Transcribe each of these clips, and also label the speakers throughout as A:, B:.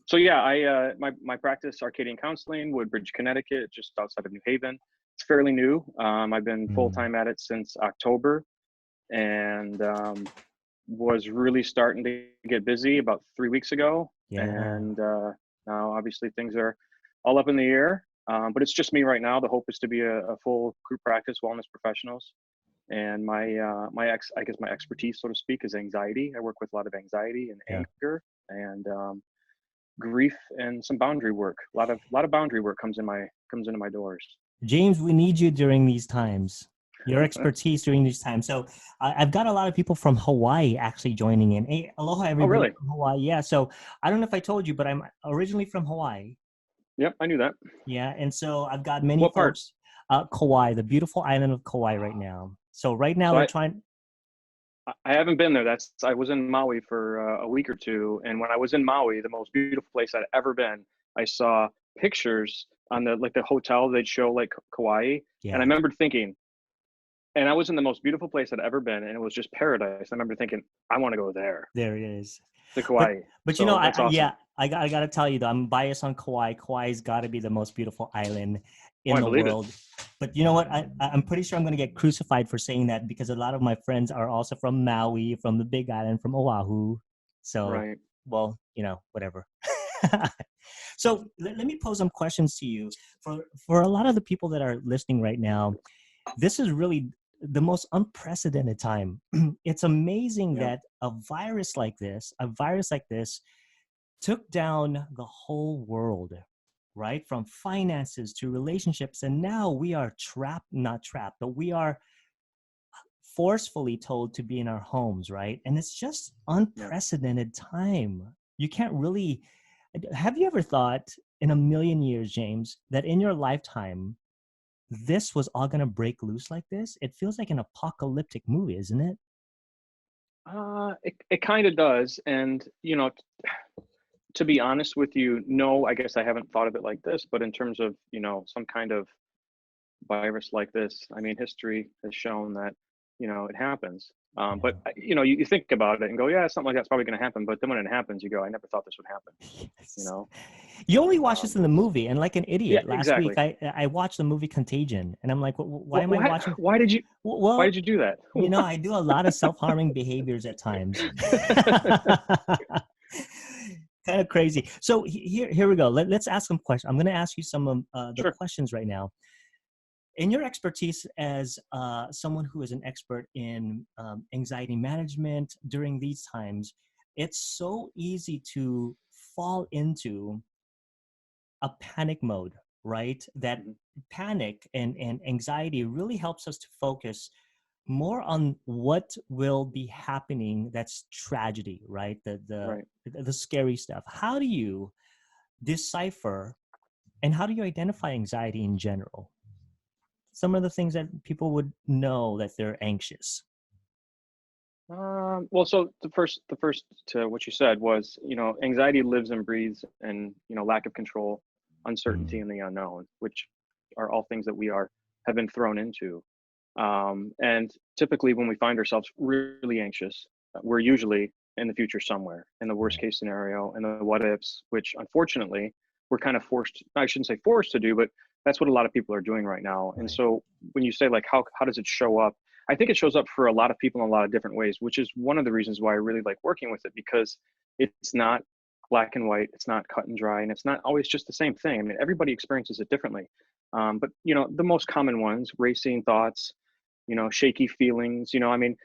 A: So yeah, my practice, Arcadian Counseling, Woodbridge, Connecticut, just outside of New Haven. It's fairly new. I've been full time at it since October, and was really starting to get busy about 3 weeks ago.
B: Yeah.
A: And now obviously things are all up in the air. But it's just me right now. The hope is to be a full group practice wellness professionals. And my expertise, so to speak, is anxiety. I work with a lot of anxiety and
B: Yeah.
A: anger and grief and some boundary work. A lot of boundary work comes into my doors.
B: James, we need you during these times. Your expertise during these times. So I've got a lot of people from Hawaii actually joining in. Hey, aloha, everybody.
A: Oh, really?
B: From Hawaii. Yeah. So I don't know if I told you, but I'm originally from Hawaii.
A: Yep, I knew that.
B: Yeah, and so I've got many
A: What part?
B: folks. Kauai, the beautiful island of Kauai, right now. So right now
A: So
B: they're trying.
A: I haven't been there. I was in Maui for a week or two, and when I was in Maui, the most beautiful place I'd ever been, I saw pictures on the hotel. They'd show like Kauai,
B: Yeah.
A: and I remembered thinking, and I was in the most beautiful place I'd ever been, and it was just paradise. I remember thinking, I want to go there.
B: There it is.
A: To Kauai.
B: But
A: so
B: you know,
A: that's awesome.
B: yeah, I got to tell you though, I'm biased on Kauai. Kauai's got to be the most beautiful island in the world. But you know what? I'm pretty sure I'm going to get crucified for saying that, because a lot of my friends are also from Maui, from the Big Island, from Oahu. So,
A: right.
B: Well, whatever. So let me pose some questions to you. For a lot of the people that are listening right now, this is really the most unprecedented time. It's amazing that a virus like this took down the whole world, right? From finances to relationships. And now we are not trapped, but we are forcefully told to be in our homes, right? And it's just unprecedented time. You can't really, have you ever thought in a million years, James, that in your lifetime, this was all going to break loose like this? It feels like an apocalyptic movie, isn't it?
A: It kind of does. And, to be honest with you, no, I guess I haven't thought of it like this, but in terms of, some kind of virus like this, I mean, history has shown that, it happens. But, you think about it and go, yeah, something like that's probably going to happen. But then when it happens, you go, I never thought this would happen.
B: Yes. You only watch this in the movie, and like an idiot. Last week, I watched the movie Contagion, and I'm like, why am I watching?
A: Why did you do that?
B: I do a lot of self-harming behaviors at times. Kind of crazy. So here we go. Let's ask some questions. I'm going to ask you some of the questions right now. In your expertise as someone who is an expert in anxiety management during these times, it's so easy to fall into a panic mode, right? That panic and anxiety really helps us to focus more on what will be happening. That's tragedy, right? The scary stuff. How do you decipher and how do you identify anxiety in general? Some of the things that people would know that they're anxious.
A: Well, so the first to what you said was, anxiety lives and breathes in, lack of control, uncertainty, and the unknown, which are all things that have been thrown into. And typically when we find ourselves really anxious, we're usually in the future somewhere, in the worst case scenario, and the what ifs, which unfortunately we're kind of I shouldn't say forced to do, but that's what a lot of people are doing right now. And so when you say like, how does it show up? I think it shows up for a lot of people in a lot of different ways, which is one of the reasons why I really like working with it, because it's not black and white, it's not cut and dry, and it's not always just the same thing. I mean, everybody experiences it differently. But the most common ones, racing thoughts, shaky feelings, I mean,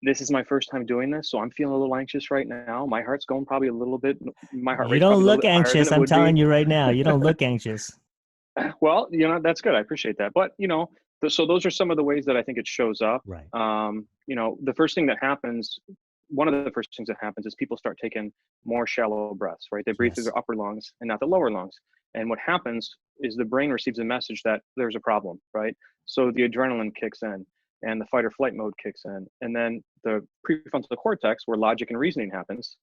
A: this is my first time doing this, so I'm feeling a little anxious right now. My heart's going probably a little bit, my heart rate's probably a little bit higher than it would be.
B: You don't look anxious, I'm telling you right now, you don't look anxious.
A: Well, that's good. I appreciate that. But, so those are some of the ways that I think it shows up.
B: Right.
A: The first thing that happens, one of the first things that happens is people start taking more shallow breaths, right? They breathe through their upper lungs and not the lower lungs. And what happens is the brain receives a message that there's a problem, right? So the adrenaline kicks in and the fight or flight mode kicks in. And then the prefrontal cortex, where logic and reasoning happens,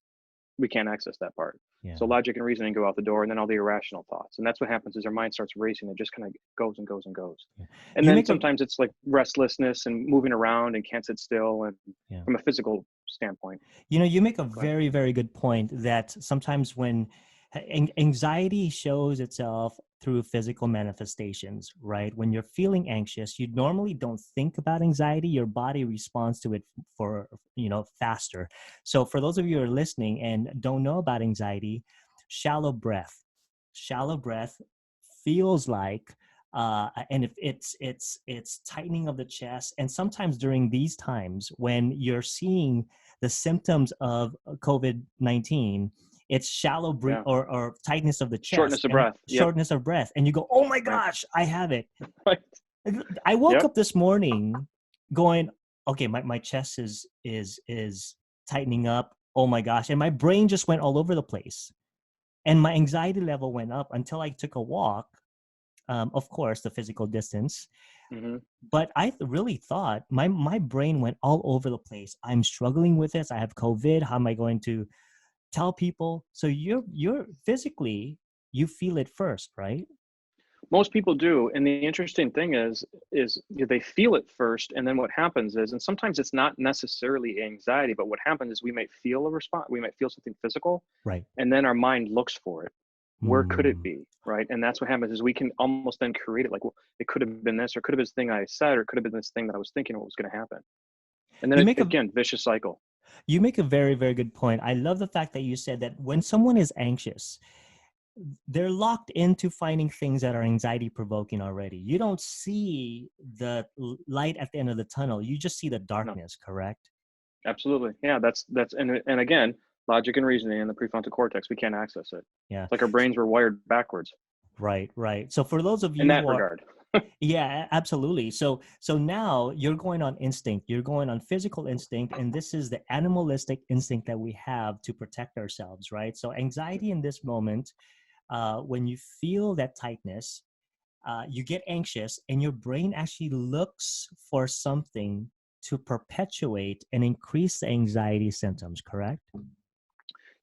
A: we can't access that part. Yeah. So logic and reasoning go out the door, and then all the irrational thoughts. And that's what happens is our mind starts racing. It just kind of goes and goes and goes. Yeah. And then sometimes it's like restlessness and moving around and can't sit still, and from a physical standpoint.
B: You make a very, very good point that sometimes when Anxiety shows itself through physical manifestations, right? When you're feeling anxious, you normally don't think about anxiety. Your body responds to it for, faster. So for those of you who are listening and don't know about anxiety, shallow breath. Shallow breath feels like and if it's tightening of the chest, and sometimes during these times when you're seeing the symptoms of COVID-19, it's shallow breath
A: Yeah.
B: or tightness of the chest
A: Shortness of
B: and
A: breath. Yep.
B: shortness of breath, and you go, oh my
A: Right.
B: gosh, I have it.
A: Right.
B: I woke
A: Yep.
B: up this morning going, okay, my chest is tightening up, oh my gosh, and my brain just went all over the place, and my anxiety level went up until I took a walk. Of course, the physical distance.
A: Mm-hmm.
B: But I really thought my brain went all over the place. I'm struggling with this. I have COVID. How am I going to tell people? So you're physically, you feel it first, right?
A: Most people do, and the interesting thing is they feel it first, and then what happens is, and sometimes it's not necessarily anxiety, but what happens is we might feel a response, we might feel something physical,
B: Right.
A: and then our mind looks for it. Where could it
B: Mm.
A: be, right? And that's what happens is we can almost then create it, like, well, it could have been this, or could have been this thing I said, or it could have been this thing that I was thinking what was going to happen, and then
B: You make a
A: again, vicious cycle.
B: you make a very, very good point. I love the fact that you said that when someone is anxious, they're locked into finding things that are anxiety provoking already. You don't see the light at the end of the tunnel. You just see the
A: No,
B: darkness, correct?
A: absolutely, yeah. That's and again, logic and reasoning in the prefrontal cortex, we can't access it.
B: Yeah.
A: It's like our brains were wired backwards
B: Right, right. So for those of
A: in
B: you
A: that
B: who are,
A: regard.
B: yeah, absolutely. So now you're going on instinct. You're going on physical instinct, and this is the animalistic instinct that we have to protect ourselves, right? So anxiety in this moment, when you feel that tightness, you get anxious, and your brain actually looks for something to perpetuate and increase the anxiety symptoms, correct?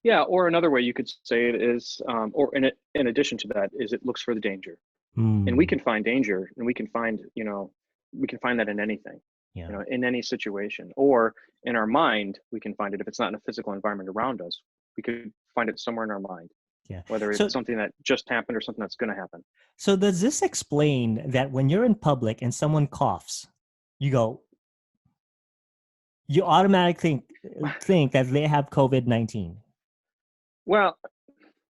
A: Yeah, or another way you could say it is, or in addition to that, is it looks for the danger, and we
B: Hmm.
A: can find danger, and we can find, we can find that in anything,
B: Yeah.
A: in any situation, or in our mind, we can find it if it's not in a physical environment around us. We could find it somewhere in our mind,
B: Yeah.
A: whether it's
B: So
A: something that just happened or something that's going to happen.
B: So does this explain that when you're in public and someone coughs, you go, you automatically think that they have COVID-19?
A: Well,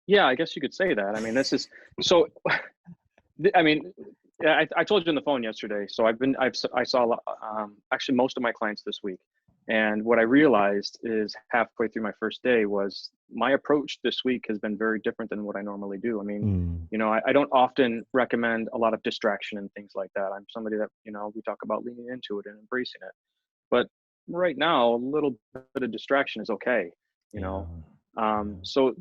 A: yeah, I guess you could say that. I mean, this is so. I mean, yeah, I told you on the phone yesterday. So I saw a lot, actually most of my clients this week. And what I realized is halfway through my first day was my approach this week has been very different than what I normally do. I mean,
B: Mm,
A: I don't often recommend a lot of distraction and things like that. I'm somebody that, we talk about leaning into it and embracing it. But right now, a little bit of distraction is okay, you
B: yeah,
A: know.
B: yeah.
A: So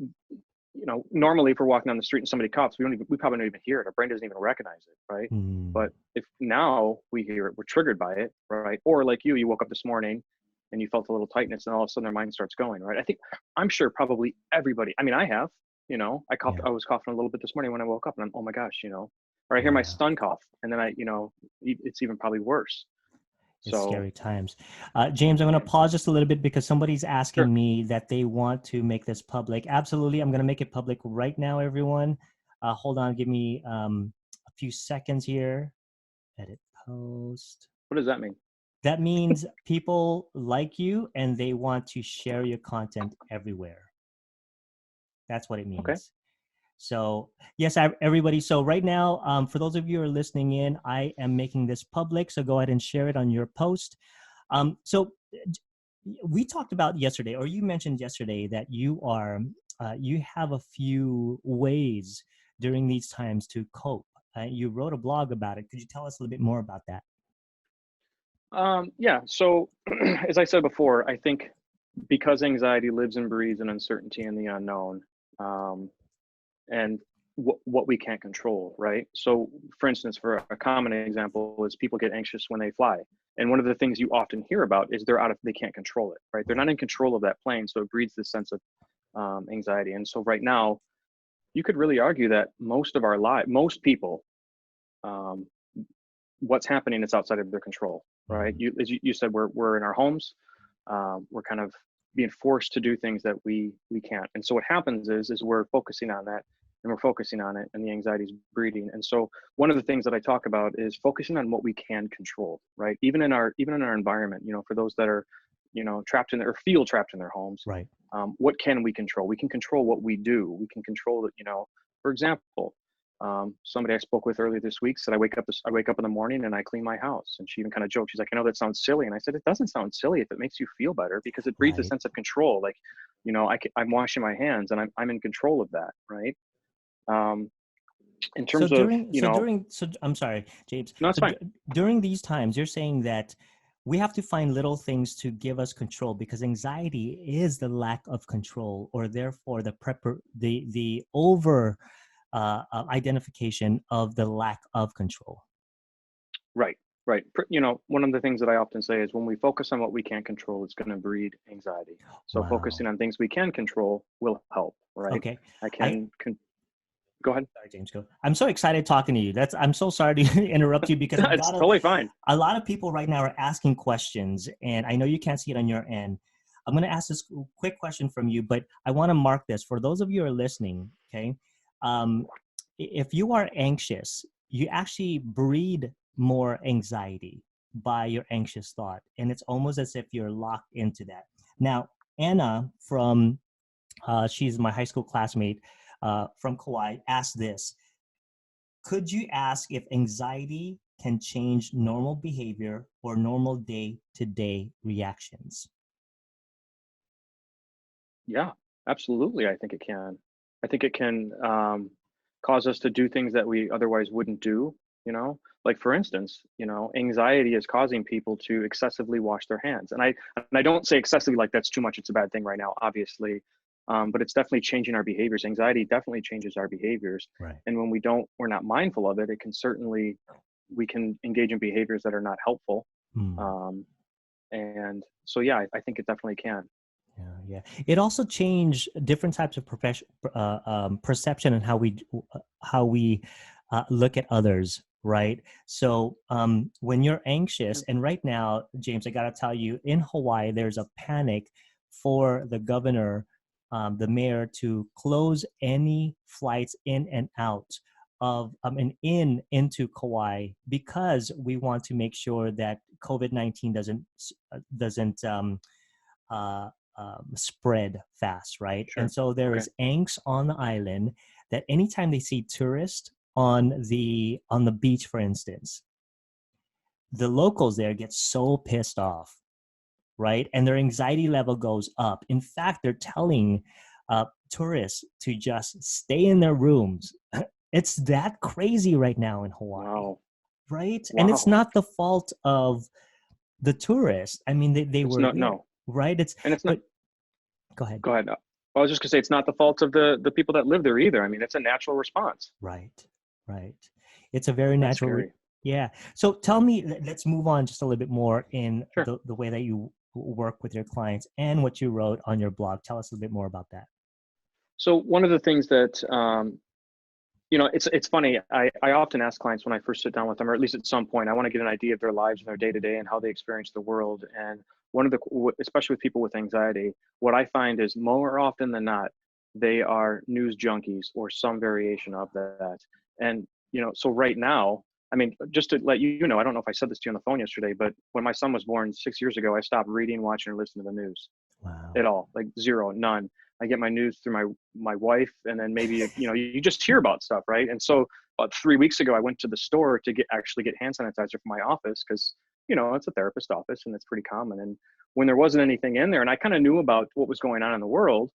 A: normally if we're walking down the street and somebody coughs, we probably don't even hear it. Our brain doesn't even recognize it, right?
B: Mm,
A: But if now we hear it, we're triggered by it, right? Or like you woke up this morning and you felt a little tightness, and all of a sudden our mind starts going, right? I'm sure probably everybody. I mean, I have,
B: yeah,
A: I was coughing a little bit this morning when I woke up, and I'm, oh my gosh, or I hear my
B: yeah.
A: son cough, and then it's even probably worse.
B: It's
A: So
B: scary times. James, I'm going to pause just a little bit because somebody's
A: sure.
B: asking me that they want to make this public. Absolutely. I'm going to make it public right now, everyone. Hold on. Give me a few seconds here. Edit post.
A: What does that mean?
B: That means people like you and they want to share your content everywhere. That's what it
A: Okay.
B: means. So, yes, everybody. So, right now, for those of you who are listening in, I am making this public. So, go ahead and share it on your post. So, we talked about yesterday, or you mentioned yesterday, that you have a few ways during these times to cope. You wrote a blog about it. Could you tell us a little bit more about that?
A: Yeah. So, as I said before, I think because anxiety lives and breathes in uncertainty and the unknown, um, and what we can't control, right? So, for instance, for a common example is people get anxious when they fly, and one of the things you often hear about is they can't control it, right? They're not in control of that plane, so it breeds this sense of anxiety. And so, right now, you could really argue that most people, um, what's happening is outside of their control, right?
B: Mm,
A: As you said, we're in our homes, we're kind of being forced to do things that we can't. And so what happens is we're focusing on that, and we're focusing on it, and the anxiety is breeding. And so one of the things that I talk about is focusing on what we can control, right? Even in our environment, for those that are, trapped in their, or feel trapped in their homes,
B: Right.
A: what can we control? We can control what we do. We can control it. For example, somebody I spoke with earlier this week said, I wake up in the morning and I clean my house. And she even kind of joked. She's like, I know that sounds silly. And I said, it doesn't sound silly if it makes you feel better, because it breeds a
B: Right.
A: sense of control. Like, I'm washing my hands and I'm in control of that. Right. In
B: So
A: terms of,
B: I'm sorry, James.
A: no, it's
B: So
A: fine.
B: during these times, you're saying that we have to find little things to give us control, because anxiety is the lack of control, or therefore the over identification of the lack of control.
A: Right. Right. One of the things that I often say is when we focus on what we can't control, it's going to breed anxiety. So focusing
B: Wow.
A: on things we can control will help. Right.
B: Okay.
A: I
B: I
A: can go ahead.
B: Sorry, James. Go. I'm so excited talking to you. I'm so sorry to interrupt you, because I've
A: It's
B: got
A: totally fine.
B: a lot of people right now are asking questions, and I know you can't see it on your end. I'm going to ask this quick question from you, but I want to mark this for those of you who are listening. Okay. Um, if you are anxious, you actually breed more anxiety by your anxious thought. And it's almost as if you're locked into that. Now, Anna she's my high school classmate from Kauai, asked this: could you ask if anxiety can change normal behavior or normal day-to-day reactions?
A: Yeah, absolutely. I think it can. I think it can cause us to do things that we otherwise wouldn't do. Like for instance, anxiety is causing people to excessively wash their hands. And I don't say excessively like that's too much. It's a bad thing right now, obviously. But it's definitely changing our behaviors. Anxiety definitely changes our behaviors.
B: Right.
A: And when we're not mindful of it, we can engage in behaviors that are not helpful.
B: Hmm.
A: And so, yeah, I think it definitely can.
B: Yeah, yeah. It also changed different types of perception and how we look at others, right? So when you're anxious, and right now, James, I got to tell you, in Hawaii, there's a panic for the governor, the mayor, to close any flights in and out of and into Kauai, because we want to make sure that COVID-19 doesn't uh, spread fast, right?
A: Sure.
B: And so there
A: Okay.
B: is angst on the island that anytime they see tourists on the beach, for instance, the locals there get so pissed off, right? And their anxiety level goes up. In fact, they're telling tourists to just stay in their rooms. It's that crazy right now in Hawaii,
A: Wow.
B: right? And it's
A: Wow.
B: not the fault of the tourists. I mean, they
A: It's
B: were
A: not,
B: there,
A: no.
B: right?
A: And it's not,
B: But go ahead.
A: go ahead. I was just gonna say it's not the fault of the people that live there either. I mean, it's a natural response.
B: Right, right. It's a very
A: That's
B: natural,
A: scary.
B: yeah. So tell me, let's move on just a little bit more in
A: Sure.
B: the way that you work with your clients and what you wrote on your blog. Tell us a little bit more about that.
A: So one of the things that it's funny. I often ask clients when I first sit down with them, or at least at some point, I want to get an idea of their lives and their day to day and how they experience the world. And one of especially with people with anxiety, what I find is more often than not, they are news junkies or some variation of that. And so right now, I mean, just to let you know, I don't know if I said this to you on the phone yesterday, but when my son was born 6 years ago, I stopped reading, watching, or listening to the news
B: Wow.
A: at all, like zero, none. I get my news through my wife, and then maybe you just hear about stuff, right? And so about 3 weeks ago, I went to the store to actually get hand sanitizer for my office, because it's a therapist office and it's pretty common. And when there wasn't anything in there, and I kind of knew about what was going on in the world,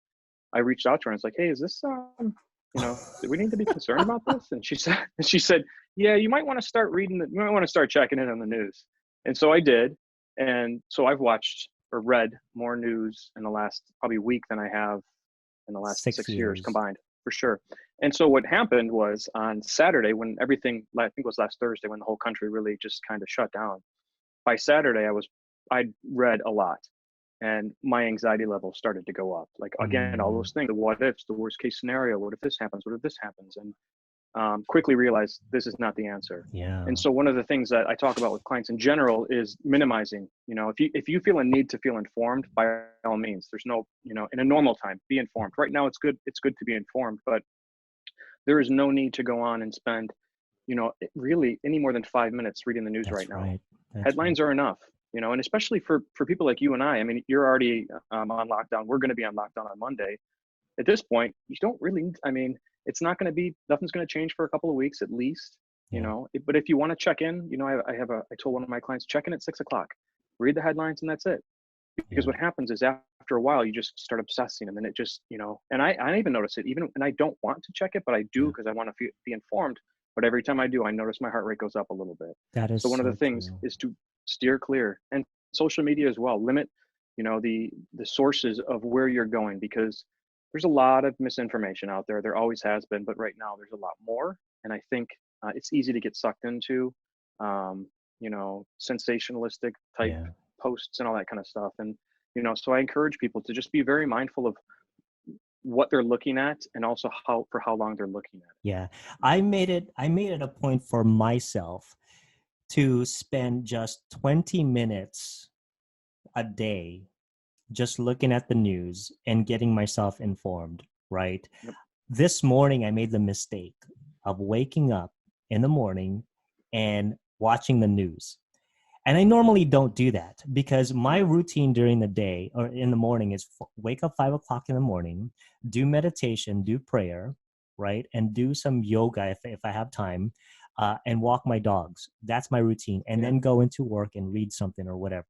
A: I reached out to her and I was like, "Hey, is this do we need to be concerned about this?" And she said, "Yeah, you might want to start you might want to start checking in on the news." And so I did, and so I've watched or read more news in the last probably week than I have in the last
B: 6
A: 6 years
B: years.
A: combined, for sure. And so what happened was on Saturday, when everything, I think it was last Thursday, when the whole country really just kind of shut down. By Saturday, I'd read a lot, and my anxiety level started to go up. Like again, all
B: Mm,
A: those things, the what ifs, the worst case scenario, what if this happens, what if this happens, and quickly realize this is not the answer.
B: Yeah.
A: And so one of the things that I talk about with clients in general is minimizing. If you feel a need to feel informed, by all means, there's no, in a normal time, be informed. Right now, it's good to be informed, but there is no need to go on and spend, really any more than 5 minutes reading the news right
B: That's
A: now.
B: right.
A: Headlines are enough, and especially for people like you and I mean, you're already on lockdown. We're going to be on lockdown on Monday. At this point, you don't really, it's not going to be, nothing's going to change for a couple of weeks at least,
B: Yeah.
A: but if you want to check in, I told one of my clients, check in at 6 o'clock, read the headlines, and that's it. Because
B: Yeah.
A: what happens is after a while, you just start obsessing, and then it just, and I even notice it, and I don't want to check it, but I do
B: Yeah.
A: because I want to be informed. But every time I do, I notice my heart rate goes up a little bit.
B: That is
A: So one of the
B: so
A: things
B: true.
A: is to steer clear, and social media as well. Limit, the sources of where you're going, because there's a lot of misinformation out there. There always has been, but right now there's a lot more. And I think it's easy to get sucked into, sensationalistic type
B: Yeah.
A: posts and all that kind of stuff. And, so I encourage people to just be very mindful of what they're looking at, and also for how long they're looking at it.
B: Yeah. I made it a point for myself to spend just 20 minutes a day just looking at the news and getting myself informed, right?
A: Yep.
B: This morning, I made the mistake of waking up in the morning and watching the news. And I normally don't do that because my routine during the day or in the morning is wake up 5 o'clock in the morning, do meditation, do prayer, right? And do some yoga if I have time, and walk my dogs. That's my routine. And then go into work and read something or whatever.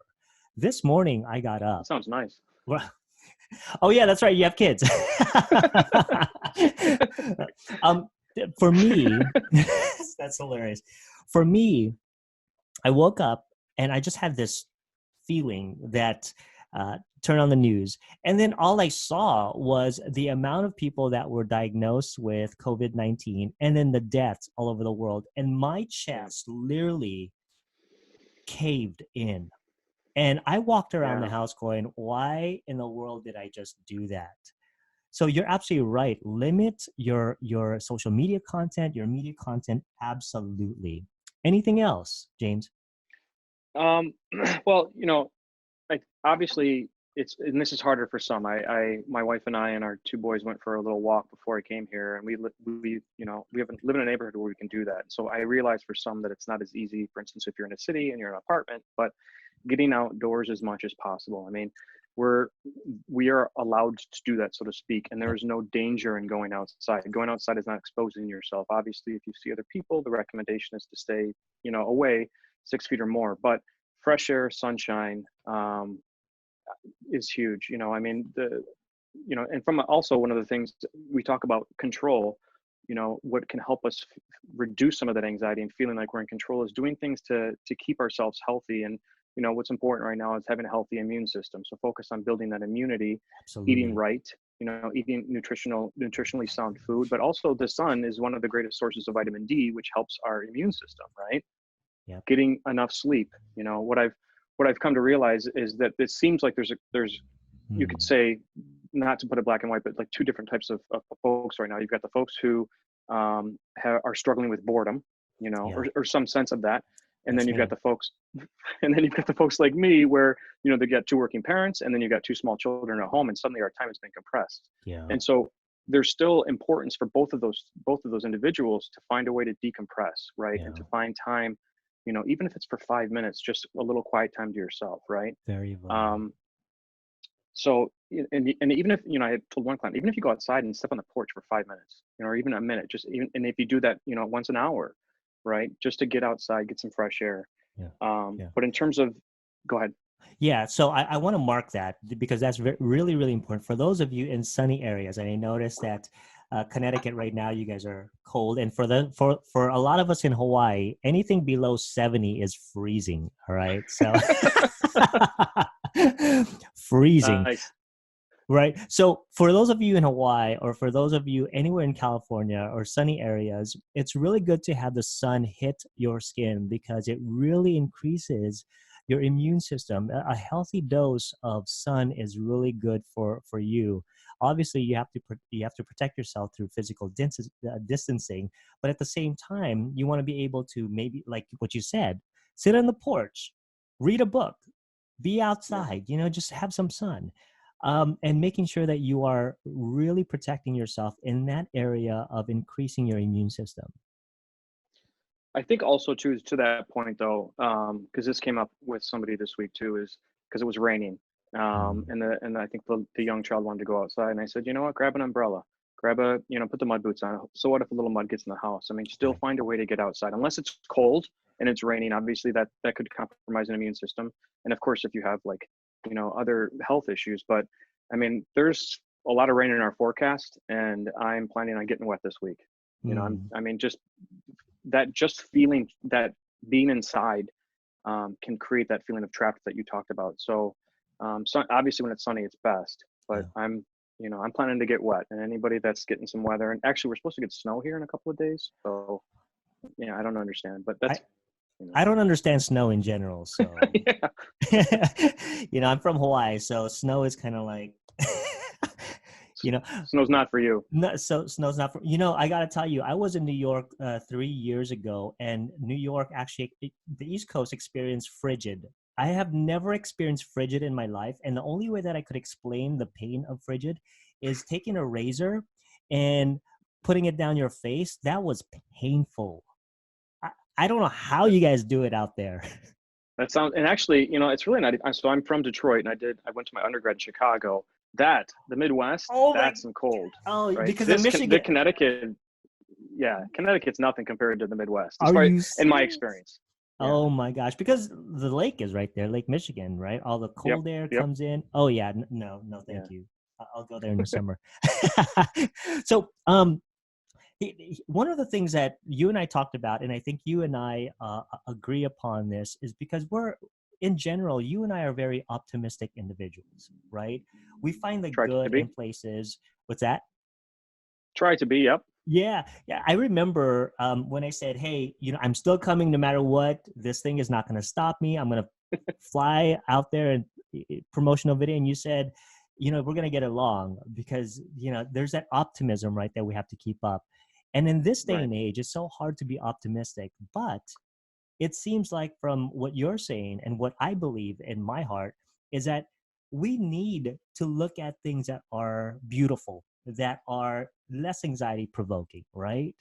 B: This morning, I got up.
A: That sounds nice.
B: Oh, yeah, that's right. You have kids. For me, that's hilarious. For me, I woke up and I just had this feeling that turn on the news. And then all I saw was the amount of people that were diagnosed with COVID-19 and then the deaths all over the world. And my chest literally caved in. And I walked around the house going, why in the world did I just do that? So you're absolutely right. Limit your social media content, your media content. Absolutely. Anything else, James?
A: Well, like obviously and this is harder for some. My wife and I and our two boys went for a little walk before I came here, and we haven't live in a neighborhood where we can do that. So I realize for some that it's not as easy. For instance, if you're in a city and you're in an apartment, but getting outdoors as much as possible. I mean, we are allowed to do that, so to speak, and there is no danger in going outside. Going outside is not exposing yourself. Obviously, if you see other people, the recommendation is to stay, away 6 feet or more. But fresh air, sunshine, is huge. I mean, and from also one of the things we talk about control. What can help us reduce some of that anxiety and feeling like we're in control is doing things to keep ourselves healthy. And what's important right now is having a healthy immune system. So focus on building that immunity, eating right, eating nutritionally sound food, but also the sun is one of the greatest sources of vitamin D, which helps our immune system, right?
B: Yep.
A: Getting enough sleep. What I've come to realize is that it seems like there's you could say, not to put it black and white, but like two different types of folks right now. You've got the folks who are struggling with boredom, or some sense of that. And then you've got the folks like me where, they got two working parents, and then you've got two small children at home, and suddenly our time has been compressed.
B: Yeah.
A: And so there's still importance for both of those individuals to find a way to decompress, right?
B: Yeah.
A: And to find time, even if it's for 5 minutes, just a little quiet time to yourself, right?
B: Very well.
A: So, and even if, I had told one client, even if you go outside and step on the porch for 5 minutes, or even a minute, and if you do that, once an hour, right? Just to get outside, get some fresh air. But in terms of, go ahead.
B: Yeah, so I want to mark that because that's really, really important for those of you in sunny areas. And I noticed that Connecticut right now, you guys are cold, and for a lot of us in Hawaii, anything below 70 is freezing. All right, so freezing.
A: Nice.
B: Right. So for those of you in Hawaii, or for those of you anywhere in California or sunny areas, it's really good to have the sun hit your skin because it really increases your immune system. A healthy dose of sun is really good for you. obviously you have to protect yourself through physical distancing, but at the same time, you want to be able to, maybe like what you said, sit on the porch, read a book, be outside, just have some sun. And making sure that you are really protecting yourself in that area of increasing your immune system.
A: I think also too, to that point though, because this came up with somebody this week too, is because it was raining,
B: Mm,
A: and I think the young child wanted to go outside, and I said, you know what, grab an umbrella, put the mud boots on. So what if a little mud gets in the house? I mean, still
B: right.
A: find a way to get outside, unless it's cold and it's raining. Obviously, that could compromise an immune system, and of course, if you have like other health issues. But I mean, there's a lot of rain in our forecast, and I'm planning on getting wet this week.
B: Mm,
A: I mean, just feeling that being inside can create that feeling of trapped that you talked about. So, obviously when it's sunny, it's best, but
B: yeah.
A: I'm planning to get wet, and anybody that's getting some weather, and actually we're supposed to get snow here in a couple of days. So, yeah, I don't understand, but
B: I,
A: that's,
B: I don't understand snow in general. So,
A: yeah,
B: I'm from Hawaii, so snow is kind of like, you know,
A: snow's not for you.
B: no, so snow's not for, I got to tell you, I was in New York 3 years ago, and New York actually, the East Coast experienced frigid. I have never experienced frigid in my life. And the only way that I could explain the pain of frigid is taking a razor and putting it down your face. That was painful. I, I don't know how you guys do it out there.
A: That sounds, and actually, it's really not. So I'm from Detroit, and I went to my undergrad in Chicago. The Midwest,
B: Oh my,
A: that's some cold,
B: oh,
A: right?
B: because in
A: The
B: Michigan,
A: Connecticut, yeah, Connecticut's nothing compared to the Midwest, as
B: are
A: far
B: you
A: in my
B: serious?
A: experience. Yeah.
B: Oh my gosh, because the lake is right there, Lake Michigan, right? All the
A: Yep.
B: cold air
A: Yep.
B: comes in. Oh yeah, no, no,
A: Yeah.
B: thank you. I'll go there in the summer. So, one of the things that you and I talked about, and I think you and I agree upon this, is because in general, you and I are very optimistic individuals, right? We find the
A: Try to
B: good in
A: be.
B: places. What's that?
A: Try to be. Yep.
B: Yeah, yeah. I remember when I said, "Hey, I'm still coming no matter what. This thing is not going to stop me. I'm going to fly out there and promotional video." And you said, we're going to get along because there's that optimism, right, that we have to keep up. And in this day
A: Right.
B: and age, it's so hard to be optimistic. But it seems like from what you're saying and what I believe in my heart is that we need to look at things that are beautiful, that are less anxiety provoking, right?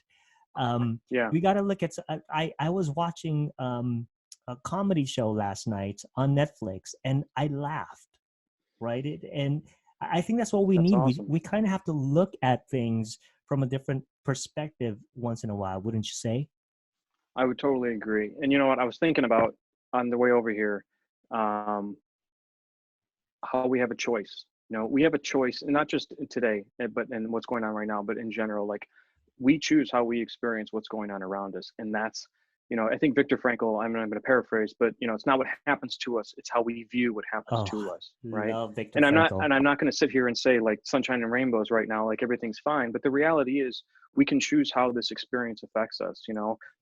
B: um,
A: Yeah.
B: we got to look at, I was watching a comedy show last night on Netflix, and I laughed, right? And I think that's what we
A: That's
B: need. we,
A: awesome.
B: we kind of have to look at things from a different perspective once in a while, wouldn't you say?
A: I would totally agree. And you know what? I was thinking about on the way over here, um, how we have a choice. We have a choice, and not just today, but and what's going on right now, but in general, like we choose how we experience what's going on around us, and that's, I think Viktor Frankl. I'm going to paraphrase, but it's not what happens to us; it's how we view what happens
B: Oh,
A: to us, right?
B: love Viktor
A: And
B: Frankl.
A: I'm not going to sit here and say like sunshine and rainbows right now, like everything's fine. But the reality is, we can choose how this experience affects us.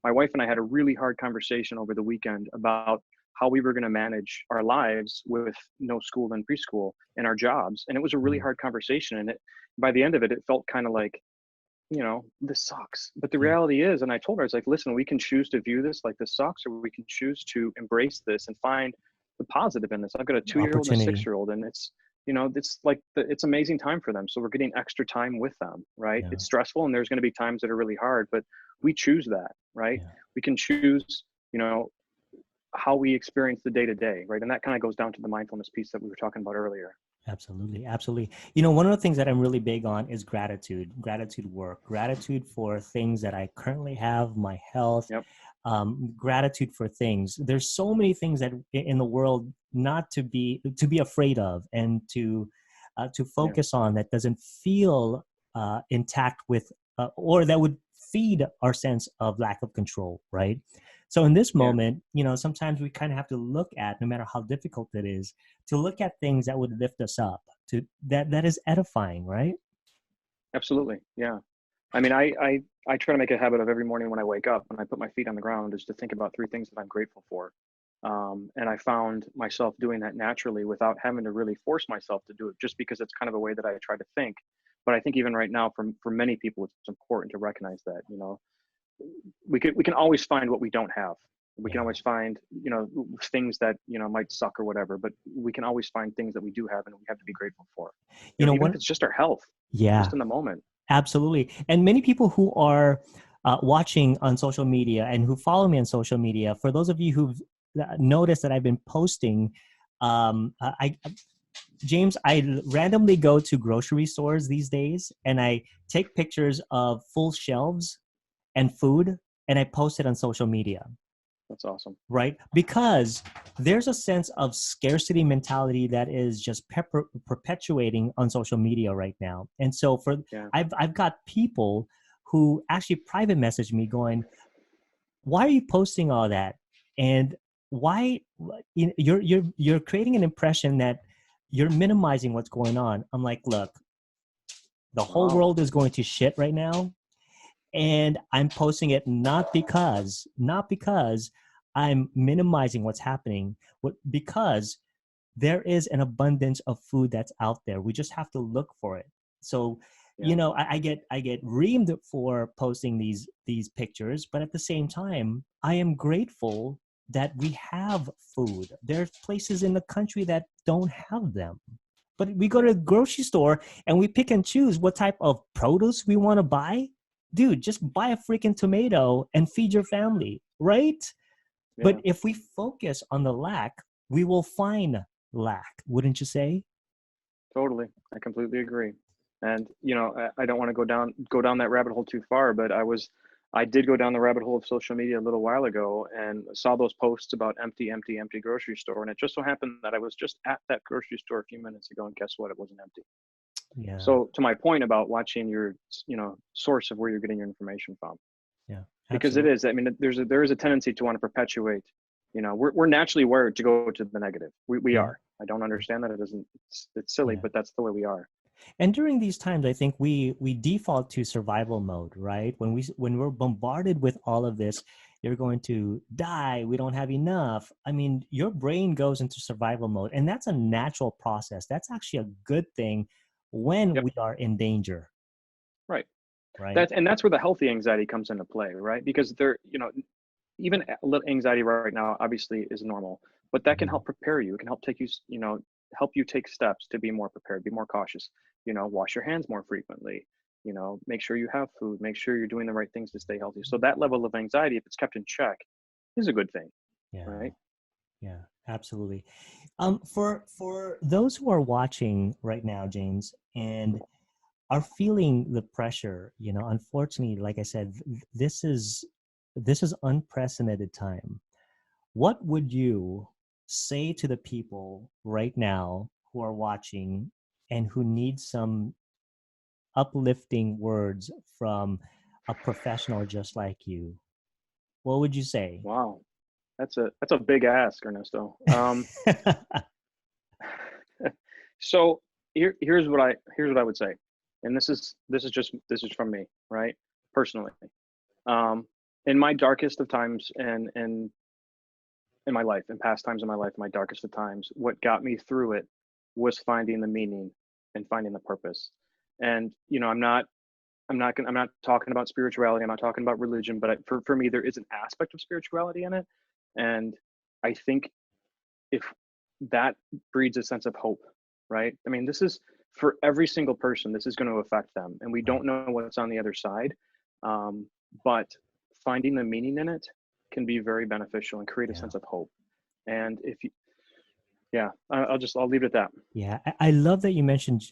A: My wife and I had a really hard conversation over the weekend about how we were going to manage our lives with no school and preschool and our jobs. And it was a really
B: Mm,
A: hard conversation. And by the end of it, it felt kind of like, this sucks. But the
B: yeah,
A: reality is, and I told her, I was like, listen, we can choose to view this like this sucks, or we can choose to embrace this and find the positive in this. I've got a 2-year-old and a
B: opportunity.
A: 6-year-old, and it's like it's amazing time for them. So we're getting extra time with them, right?
B: Yeah,
A: It's stressful, and there's going to be times that are really hard, but we choose that, right?
B: yeah.
A: We can choose, you know, how we experience the day to day, right? And that kind of goes down to the mindfulness piece that we were talking about earlier.
B: Absolutely, absolutely. One of the things that I'm really big on is gratitude work, gratitude for things that I currently have, my health,
A: Yep.
B: gratitude for things. There's so many things that in the world not to be afraid of, and to
A: Yeah.
B: focus on, that doesn't feel intact with, or that would feed our sense of lack of control, right? So in this
A: Yeah.
B: moment, sometimes we kind of have to look at, no matter how difficult it is, to look at things that would lift us up, to that is edifying, right?
A: Absolutely. Yeah. I mean, I try to make a habit of every morning when I wake up and I put my feet on the ground is to think about 3 things that I'm grateful for. And I found myself doing that naturally without having to really force myself to do it, just because it's kind of a way that I try to think. But I think even right now, for many people, it's important to recognize that, we can always find what we don't have. We can
B: Yeah.
A: always find, things that, might suck or whatever, but we can always find things that we do have and we have to be grateful for, even if
B: What?
A: it's just our health,
B: Yeah,
A: just in the moment.
B: absolutely. And many people who are watching on social media and who follow me on social media, for those of you who've noticed that I've been posting, James, I randomly go to grocery stores these days and I take pictures of full shelves and food and I post it on social media,
A: That's awesome.
B: right? Because there's a sense of scarcity mentality that is just perpetuating on social media right now. And so
A: Yeah.
B: I've got people who actually private message me going, "Why are you posting all that?" And why you're creating an impression that you're minimizing what's going on. I'm like, look, the whole
A: Wow.
B: world is going to shit right now, and I'm posting it not because I'm minimizing what's happening, but because there is an abundance of food that's out there. We just have to look for it. So,
A: Yeah.
B: I get reamed for posting these pictures, but at the same time, I am grateful that we have food. There's places in the country that don't have them. But we go
A: Yeah.
B: to the grocery store and we pick and choose what type of produce we want to buy. Dude, just buy a freaking tomato and feed your family, right? But
A: Yeah.
B: if we focus on the lack, we will find lack, wouldn't you say?
A: Totally. I completely agree. And I don't want to go down that rabbit hole too far, but I did go down the rabbit hole of social media a little while ago and saw those posts about empty, empty, empty grocery store. And it just so happened that I was just at that grocery store a few minutes ago, and guess what? It wasn't empty.
B: Yeah,
A: So to my point about watching your, source of where you're getting your information from,
B: yeah,
A: because it
B: absolutely.
A: is, I mean, there is a tendency to want to perpetuate, we're naturally wired to go to the negative. We
B: Yeah.
A: are. I don't understand that. It's silly,
B: Yeah.
A: but that's the way we are.
B: And during these times, I think we default to survival mode, right? When we're bombarded with all of this, you're going to die. We don't have enough. I mean, your brain goes into survival mode, and that's a natural process. That's actually a good thing when
A: Yep.
B: we are in danger,
A: Right.
B: right?
A: That's where the healthy anxiety comes into play, right? Because even a little anxiety right now obviously is normal, but that can
B: Mhm.
A: help prepare you. It can help take you, help you take steps to be more prepared, be more cautious. Wash your hands more frequently. Make sure you have food. Make sure you're doing the right things to stay healthy. So that level of anxiety, if it's kept in check, is a good thing,
B: Yeah,
A: right?
B: yeah, absolutely. For those who are watching right now, James, and are feeling the pressure, unfortunately, like I said, this is unprecedented time. What would you say to the people right now who are watching and who need some uplifting words from a professional just like you? What would you say?
A: Wow, that's a big ask, Ernesto. So here's what I would say, and this is from me, right? Personally, um, in my darkest of times, and in my life, in past times in my life, my darkest of times, what got me through it was finding the meaning and finding the purpose. And I'm not talking about spirituality. I'm not talking about religion, but for me, there is an aspect of spirituality in it, and I think if that breeds a sense of hope, right? I mean, this is for every single person, this is going to affect them, and we
B: Right.
A: don't know what's on the other side. Um, but finding the meaning in it can be very beneficial and create a
B: Yeah.
A: sense of hope. And if you, yeah, I'll leave it at that.
B: Yeah, I love that you mentioned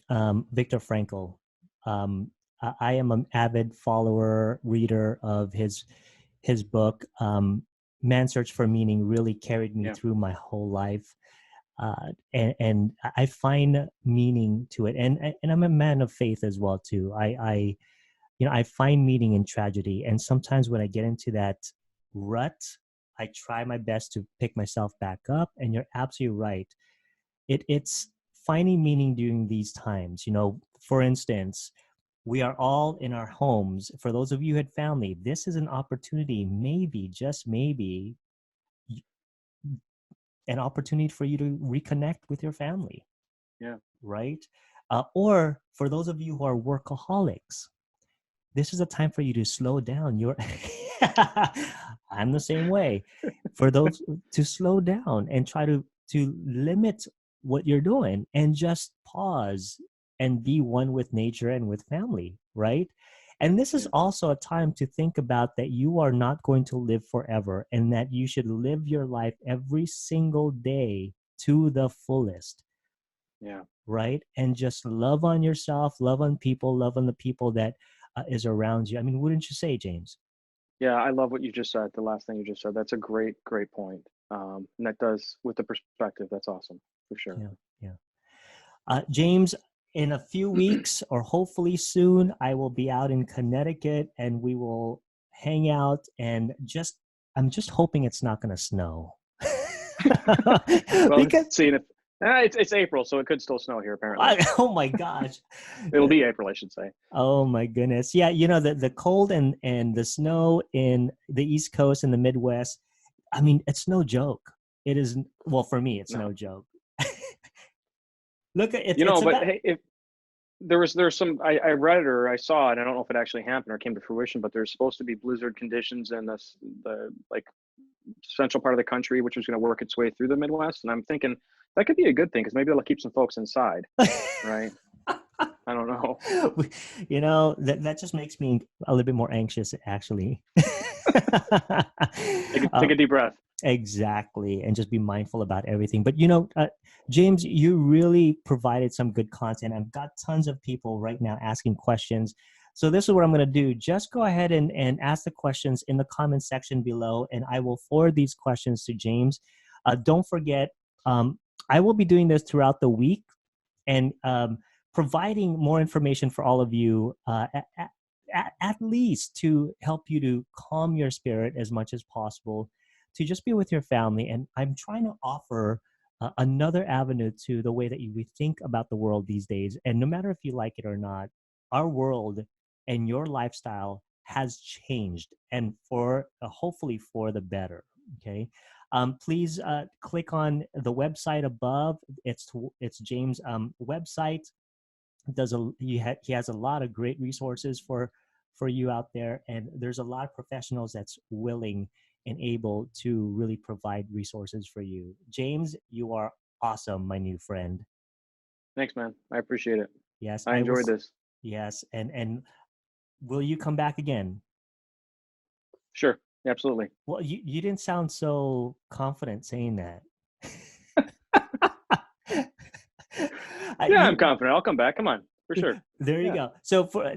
B: Viktor Frankl. I am an avid follower, reader of his book. Man's Search for Meaning really carried me
A: Yeah,
B: through my whole life, and I find meaning to it. And I'm a man of faith as well too. I find meaning in tragedy, and sometimes when I get into that rut, I try my best to pick myself back up. And you're absolutely right, it's finding meaning during these times. For instance, we are all in our homes. For those of you who had family, this is an opportunity, maybe, just maybe, an opportunity for you to reconnect with your family.
A: Yeah.
B: Right. Or for those of you who are workaholics, this is a time for you to slow down. I'm the same way. For those to slow down and try to limit what you're doing and just pause and be one with nature and with family, right? And this is
A: Yeah.
B: also a time to think about that you are not going to live forever and that you should live your life every single day to the fullest.
A: Yeah.
B: Right? And just love on yourself, love on people, love on the people that is around you. I mean, wouldn't you say, James?
A: Yeah, I love what you just said. The last thing you just said. That's a great, great point. And that does, with the perspective, that's awesome for sure.
B: Yeah, yeah. James, in a few weeks or hopefully soon, I will be out in Connecticut and we will hang out and I'm just hoping it's not going to snow.
A: Well,
B: Because
A: seeing if it's April, so it could still snow here apparently.
B: oh my gosh.
A: It'll be April, I should say.
B: Oh my goodness. Yeah, you know, the cold and the snow in the East Coast and the Midwest, I mean, it's no joke. It is, well, for me, it's no joke. Look, it's
A: but
B: about,
A: hey, if there's some I read it or I saw it, I don't know if it actually happened or came to fruition, but there's supposed to be blizzard conditions in the like central part of the country, which was going to work its way through the Midwest. And I'm thinking that could be a good thing because maybe it'll keep some folks inside, right? I don't know.
B: You know, that just makes me a little bit more anxious, actually.
A: Take a deep breath.
B: Exactly. And just be mindful about everything. But, you know, James, you really provided some good content. I've got tons of people right now asking questions. So this is what I'm going to do. Just go ahead and ask the questions in the comment section below, and I will forward these questions to James. Don't forget, I will be doing this throughout the week and providing more information for all of you at least to help you to calm your spirit as much as possible, to just be with your family. And I'm trying to offer another avenue to the way that we think about the world these days. And no matter if you like it or not, our world and your lifestyle has changed, and for hopefully for the better. Okay. Please click on the website above. It's James' website. He has a lot of great resources for you out there, and there's a lot of professionals that's willing and able to really provide resources for you. James, you are awesome, my new friend.
A: Thanks, man. I appreciate it.
B: Yes,
A: I enjoyed this.
B: Yes, and will you come back again?
A: Sure, absolutely.
B: Well, you didn't sound so confident saying that.
A: Yeah, I'm confident. I'll come back. Come on, for sure.
B: There you go. So for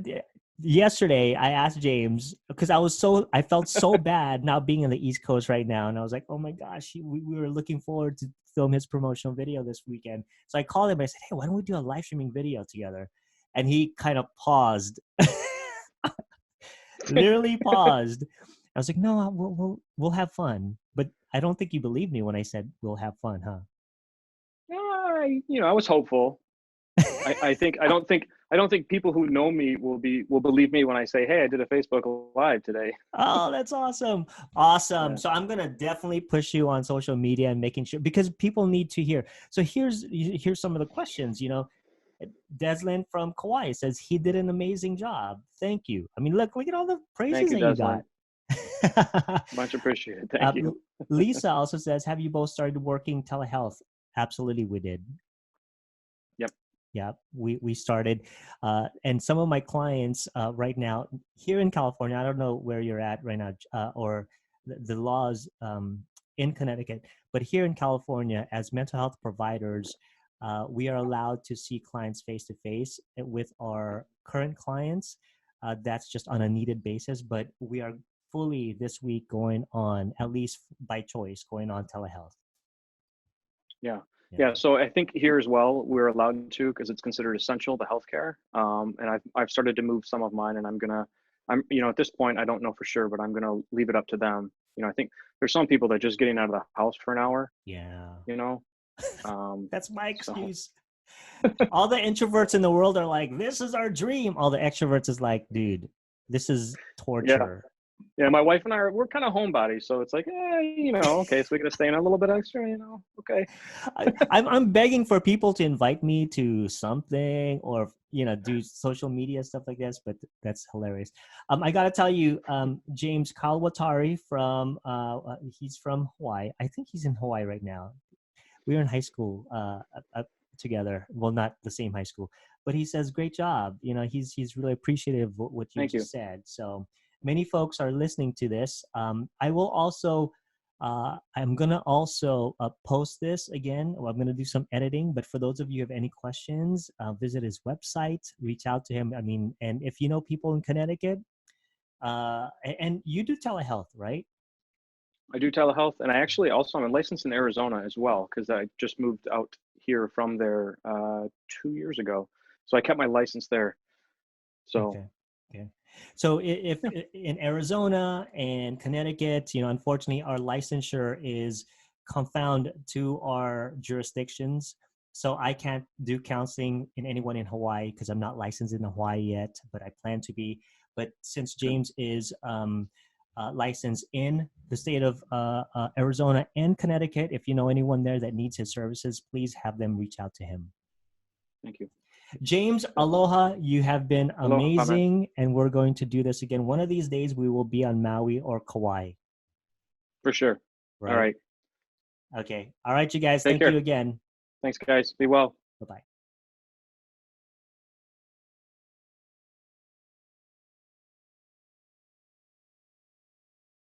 B: yesterday, I asked James because I felt so bad not being in the East Coast right now, and I was like, oh my gosh, we were looking forward to film his promotional video this weekend. So I called him. I said, hey, why don't we do a live streaming video together? And he kind of paused, literally paused. I was like, no, we'll have fun. But I don't think you believed me when I said we'll have fun, huh?
A: I was hopeful. I don't think people who know me will believe me when I say, hey, I did a Facebook Live today.
B: Oh, that's awesome. Awesome.
A: Yeah.
B: So I'm going to definitely push you on social media and making sure, because people need to hear. So here's some of the questions. You know, Deslin from Kauai says he did an amazing job. Thank you. I mean, look at all the praises that you got.
A: Much appreciated. Thank you.
B: Lisa also says, have you both started working telehealth? Absolutely, we did.
A: Yep.
B: Yeah, we started. And some of my clients right now here in California, I don't know where you're at right now, or the laws in Connecticut, but here in California, as mental health providers, we are allowed to see clients face-to-face with our current clients. That's just on a needed basis, but we are fully this week going on, at least by choice, going on telehealth.
A: Yeah. So I think here as well, we're allowed to, because it's considered essential to healthcare. And I've started to move some of mine, and I'm at this point, I don't know for sure, but I'm going to leave it up to them. I think there's some people that just getting out of the house for an hour.
B: Yeah.
A: That's
B: my excuse. All the introverts in the world are like, this is our dream. All the extroverts is like, dude, this is torture.
A: Yeah, my wife and we're kind of homebodies, so it's like, okay, so we're gonna stay in a little bit extra, okay.
B: I'm begging for people to invite me to something, or do social media stuff like this, but that's hilarious. I gotta tell you, James Kalwatari from he's from Hawaii. I think he's in Hawaii right now. We were in high school together. Well, not the same high school, but he says, "Great job." He's really appreciative of what you
A: Thank you.
B: just said. So many folks are listening to this. I will also. I'm gonna also post this again. Well, I'm gonna do some editing, but for those of you who have any questions, visit his website, reach out to him. I mean, and if you know people in Connecticut, and you do telehealth, right?
A: I do telehealth, and I actually also am licensed in Arizona as well, because I just moved out here from there 2 years ago. So I kept my license there. So
B: Okay. Okay. So if
A: yeah,
B: in Arizona and Connecticut, unfortunately, our licensure is confound to our jurisdictions. So I can't do counseling in anyone in Hawaii because I'm not licensed in Hawaii yet, but I plan to be. But since James is licensed in the state of Arizona and Connecticut, if you know anyone there that needs his services, please have them reach out to him.
A: thank you.
B: James, aloha. You have been
A: Aloha, man.
B: amazing, and we're going to do this again. One of these days, we will be on Maui or Kauai.
A: For sure. All
B: Right?
A: right.
B: Okay. All right, you guys.
A: Take
B: Thank you
A: care.
B: again.
A: Thanks, guys. Be well.
B: Bye-bye.